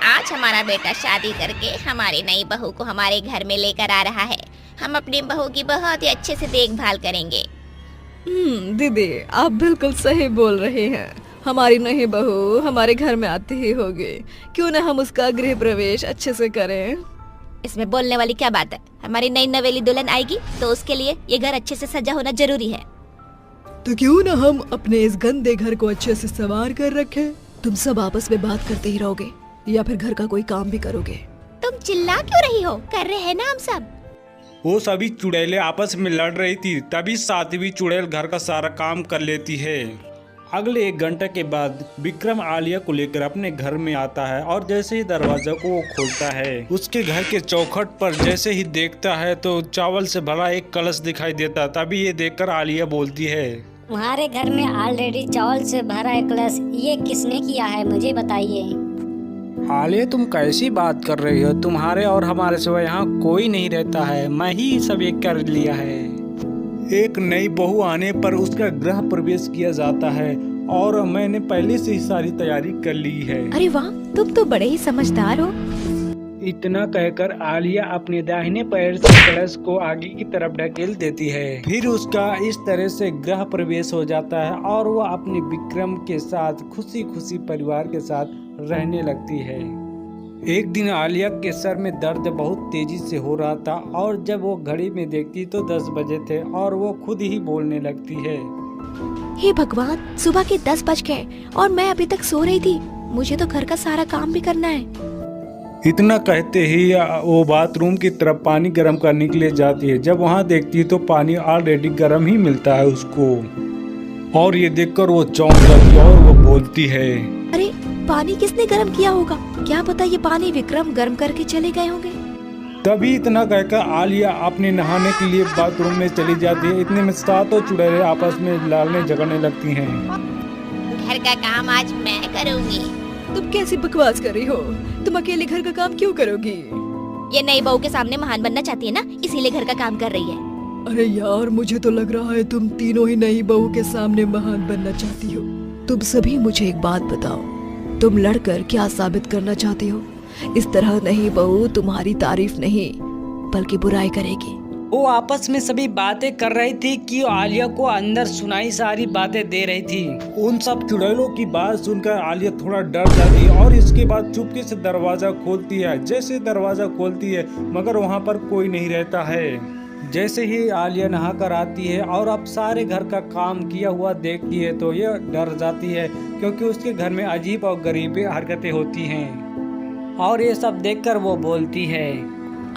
आज हमारा बेटा शादी करके हमारी नई बहू को हमारे घर में लेकर आ रहा है। हम अपनी बहू की बहुत ही अच्छे से देखभाल करेंगे। दीदी आप बिल्कुल सही बोल रहे हैं। हमारी नई बहू हमारे घर में आती ही होगी, क्यों न हम उसका गृह प्रवेश अच्छे से करें। इसमें बोलने वाली क्या बात है? हमारी नई नवेली दुल्हन आएगी तो उसके लिए ये घर अच्छे से सजा होना जरूरी है। तो क्यों न हम अपने इस गंदे घर को अच्छे से संवार कर रखें। तुम सब आपस में बात करते ही रहोगे या फिर घर का कोई काम भी करोगे? तुम चिल्ला क्यों रही हो? कर रहे हैं ना हम सब। वो सभी चुड़ैलें आपस में लड़ रही थी, तभी सातवीं चुड़ैल घर का सारा काम कर लेती है। अगले 1 घंटे के बाद विक्रम आलिया को लेकर अपने घर में आता है और जैसे ही दरवाजा को वो खोलता है, उसके घर के चौखट पर जैसे ही देखता है तो चावल से भरा एक कलश दिखाई देता। तभी ये देखकर आलिया बोलती है, तुम्हारे घर में ऑलरेडी चावल से भरा एक कलश, ये किसने किया है मुझे बताइए। आलिया तुम कैसी बात कर रही हो? तुम्हारे और हमारे सिवा यहाँ कोई नहीं रहता है, मैं ही सब ये कर लिया है। एक नई बहू आने पर उसका गृह प्रवेश किया जाता है और मैंने पहले से ही सारी तैयारी कर ली है। अरे वाह, तुम तो बड़े ही समझदार हो। इतना कहकर आलिया अपने दाहिने पैर से कलश को आगे की तरफ ढकेल देती है। फिर उसका इस तरह से गृह प्रवेश हो जाता है और वह अपने विक्रम के साथ खुशी खुशी परिवार के साथ रहने लगती है। एक दिन आलिया के सर में दर्द बहुत तेजी से हो रहा था और जब वो घड़ी में देखती तो 10 बजे थे और वो खुद ही बोलने लगती है, हे भगवान, सुबह के 10 बज गए और मैं अभी तक सो रही थी। मुझे तो घर का सारा काम भी करना है। इतना कहते ही वो बाथरूम की तरफ पानी गर्म करने के लिए जाती है। जब वहाँ देखती है तो पानी ऑलरेडी गर्म ही मिलता है उसको, और ये देखकर वो चौंक जाती है और वो बोलती है, अरे पानी किसने गर्म किया होगा? क्या पता ये पानी विक्रम गर्म करके चले गए होंगे। तभी इतना कहकर आलिया अपने नहाने के लिए बाथरूम में चली जाती है। इतने में सातों चुड़ैलें आपस में लड़ने झगड़ने लगती हैं। घर का काम आज मैं करूंगी। तुम कैसी बकवास कर रही हो? तुम अकेले घर का काम क्यों करोगी? ये नई बहू के सामने महान बनना चाहती है ना, इसीलिए घर का काम कर रही है। अरे यार, मुझे तो लग रहा है तुम तीनों ही नई बहू के सामने महान बनना चाहती हो। तुम सभी मुझे एक बात बताओ, तुम लड़कर क्या साबित करना चाहती हो? इस तरह नई बहू तुम्हारी तारीफ नहीं बल्कि बुराई करेगी। वो आपस में सभी बातें कर रही थी कि आलिया को अंदर सुनाई सारी बातें दे रही थी। उन सब चुड़ैलों की बात सुनकर आलिया थोड़ा डर जाती है और इसके बाद चुपके से दरवाजा खोलती है। जैसे दरवाजा खोलती है मगर वहाँ पर कोई नहीं रहता है। जैसे ही आलिया नहा कर आती है और अब सारे घर का काम किया हुआ देखती है तो यह डर जाती है, क्योंकि उसके घर में अजीब और गरीब हरकतें होती हैं। और ये सब देखकर वो बोलती है,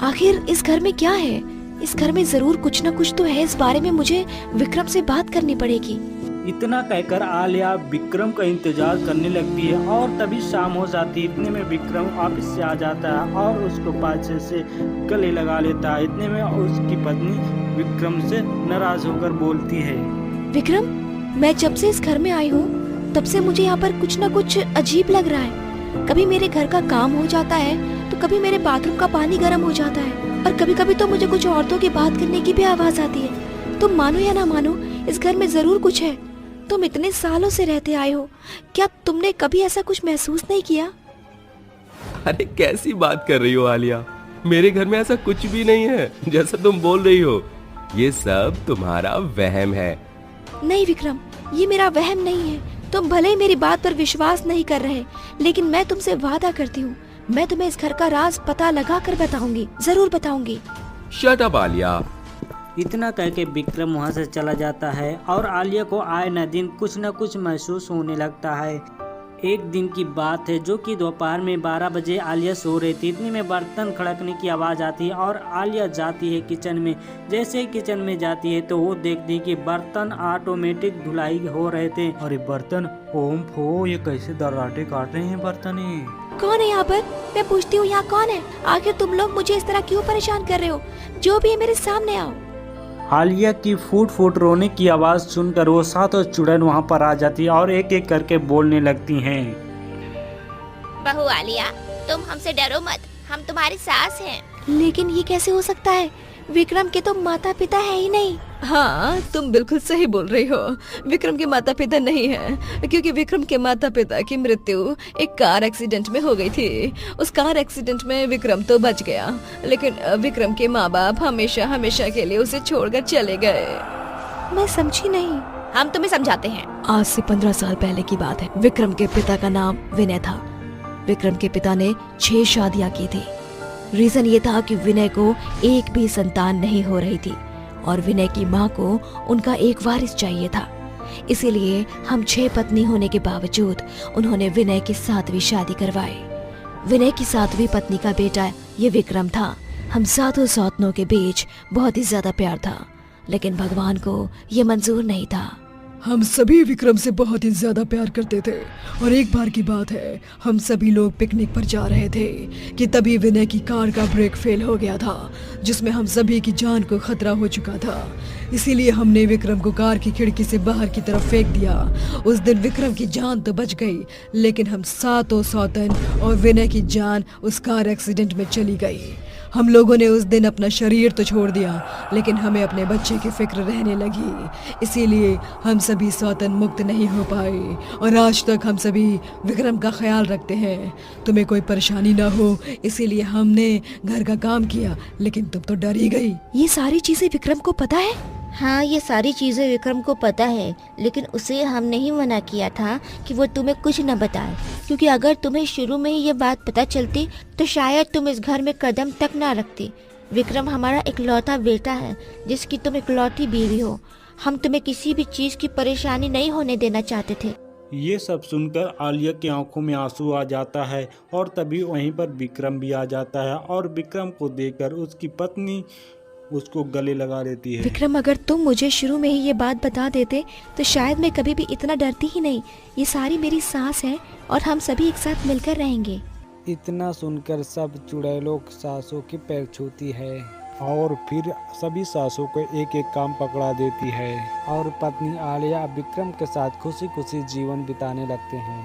आखिर इस घर में क्या है? इस घर में जरूर कुछ न कुछ तो है। इस बारे में मुझे विक्रम से बात करनी पड़ेगी। इतना कहकर आलिया विक्रम का इंतजार करने लगती है और तभी शाम हो जाती है। इतने में विक्रम ऑफिस से आ जाता है और उसको पाछे से गले लगा लेता है। इतने में उसकी पत्नी विक्रम से नाराज होकर बोलती है, विक्रम, मैं जब से इस घर में आई हूँ तब से मुझे यहाँ पर कुछ न कुछ अजीब लग रहा है। कभी मेरे घर का काम हो जाता है तो कभी मेरे बाथरूम का पानी गर्म हो जाता है और कभी कभी तो मुझे कुछ औरतों की बात करने की भी आवाज आती है। तुम मानो या ना मानो, इस घर में जरूर कुछ है। तुम इतने सालों से रहते आए हो, क्या तुमने कभी ऐसा कुछ महसूस नहीं किया? अरे कैसी बात कर रही हो आलिया? मेरे घर में ऐसा कुछ भी नहीं है जैसा तुम बोल रही हो। ये सब तुम्हारा वहम है। नहीं विक्रम, ये मेरा वहम नहीं है। तुम भले ही मेरी बात पर विश्वास नहीं कर रहे, लेकिन मैं तुमसे वादा करती हूँ, मैं तुम्हें इस घर का राज पता लगा कर बताऊंगी, जरूर बताऊंगी। Shut up Alia. इतना कह के विक्रम वहाँ से चला जाता है और आलिया को आए न दिन कुछ न कुछ महसूस होने लगता है। एक दिन की बात है जो कि दोपहर में 12 बजे आलिया सो रही थी। इतने में बर्तन खड़कने की आवाज़ आती है और आलिया जाती है किचन में। जैसे ही किचन में जाती है तो वो देखती है कि बर्तन ऑटोमेटिक धुलाई हो रहे थे। अरे बर्तन ओम फो, ये कैसे दर्राटे काट रहे हैं बर्तन? कौन है यहाँ पर? मैं पूछती हूँ, यहाँ कौन है? आखिर तुम लोग मुझे इस तरह क्यों परेशान कर रहे हो? जो भी है मेरे सामने आओ। आलिया की फूट फूट रोने की आवाज सुनकर वो सातों चुड़ैल वहाँ पर आ जाती है और एक एक करके बोलने लगती हैं। बहू आलिया, तुम हमसे डरो मत, हम तुम्हारी सास हैं। लेकिन ये कैसे हो सकता है? विक्रम के तो माता पिता है ही नहीं। हाँ, तुम बिल्कुल सही बोल रही हो। विक्रम के माता पिता नहीं है, क्योंकि विक्रम के माता पिता की मृत्यु एक कार एक्सीडेंट में हो गई थी। उस कार एक्सीडेंट में विक्रम तो बच गया, लेकिन विक्रम के माँ बाप हमेशा हमेशा के लिए उसे छोड़कर चले गए। मैं समझी नहीं। हम तुम्हें समझाते हैं। आज से 15 साल पहले की बात है। विक्रम के पिता का नाम विनय था। विक्रम के पिता ने 6 शादियां की थी। रीजन ये था कि विनय को एक भी संतान नहीं हो रही थी और विनय की माँ को उनका एक वारिस चाहिए था। इसीलिए हम 6 पत्नी होने के बावजूद उन्होंने विनय की 7वीं शादी करवाई। विनय की 7वीं पत्नी का बेटा ये विक्रम था। हम 7 सौतनों के बीच बहुत ही ज्यादा प्यार था, लेकिन भगवान को ये मंजूर नहीं था। हम सभी विक्रम से बहुत ही ज्यादा प्यार करते थे और एक बार की बात है, हम सभी लोग पिकनिक पर जा रहे थे कि तभी विनय की कार का ब्रेक फेल हो गया था, जिसमें हम सभी की जान को खतरा हो चुका था। इसीलिए हमने विक्रम को कार की खिड़की से बाहर की तरफ फेंक दिया। उस दिन विक्रम की जान तो बच गई, लेकिन हम 7 सौतन और विनय की जान उस कार एक्सीडेंट में चली गई। हम लोगों ने उस दिन अपना शरीर तो छोड़ दिया, लेकिन हमें अपने बच्चे की फिक्र रहने लगी। इसीलिए हम सभी सौतन मुक्त नहीं हो पाए और आज तक हम सभी विक्रम का ख्याल रखते हैं। तुम्हें कोई परेशानी ना हो, इसीलिए हमने घर का काम किया, लेकिन तुम तो डर ही गई। ये सारी चीजें विक्रम को पता है? हाँ, ये सारी चीज़ें विक्रम को पता है, लेकिन उसे हमने ही मना किया था कि वो तुम्हें कुछ न बताए, क्योंकि अगर तुम्हें शुरू में ही ये बात पता चलती तो शायद तुम इस घर में कदम तक ना रखती। विक्रम हमारा इकलौता बेटा है, जिसकी तुम इकलौती बीवी हो। हम तुम्हें किसी भी चीज़ की परेशानी नहीं होने देना चाहते थे। ये सब सुनकर आलिया की आंखों में आंसू आ जाता है और तभी वहीं पर विक्रम भी आ जाता है और विक्रम को देखकर उसकी पत्नी उसको गले लगा देती है। विक्रम, अगर तुम मुझे शुरू में ही ये बात बता देते तो शायद मैं कभी भी इतना डरती ही नहीं। ये सारी मेरी सास है और हम सभी एक साथ मिलकर रहेंगे। इतना सुनकर सब चुड़ैलों सासों के पैर छूती है और फिर सभी सासों को एक एक काम पकड़ा देती है और पत्नी आलिया विक्रम के साथ खुशी खुशी जीवन बिताने लगते हैं।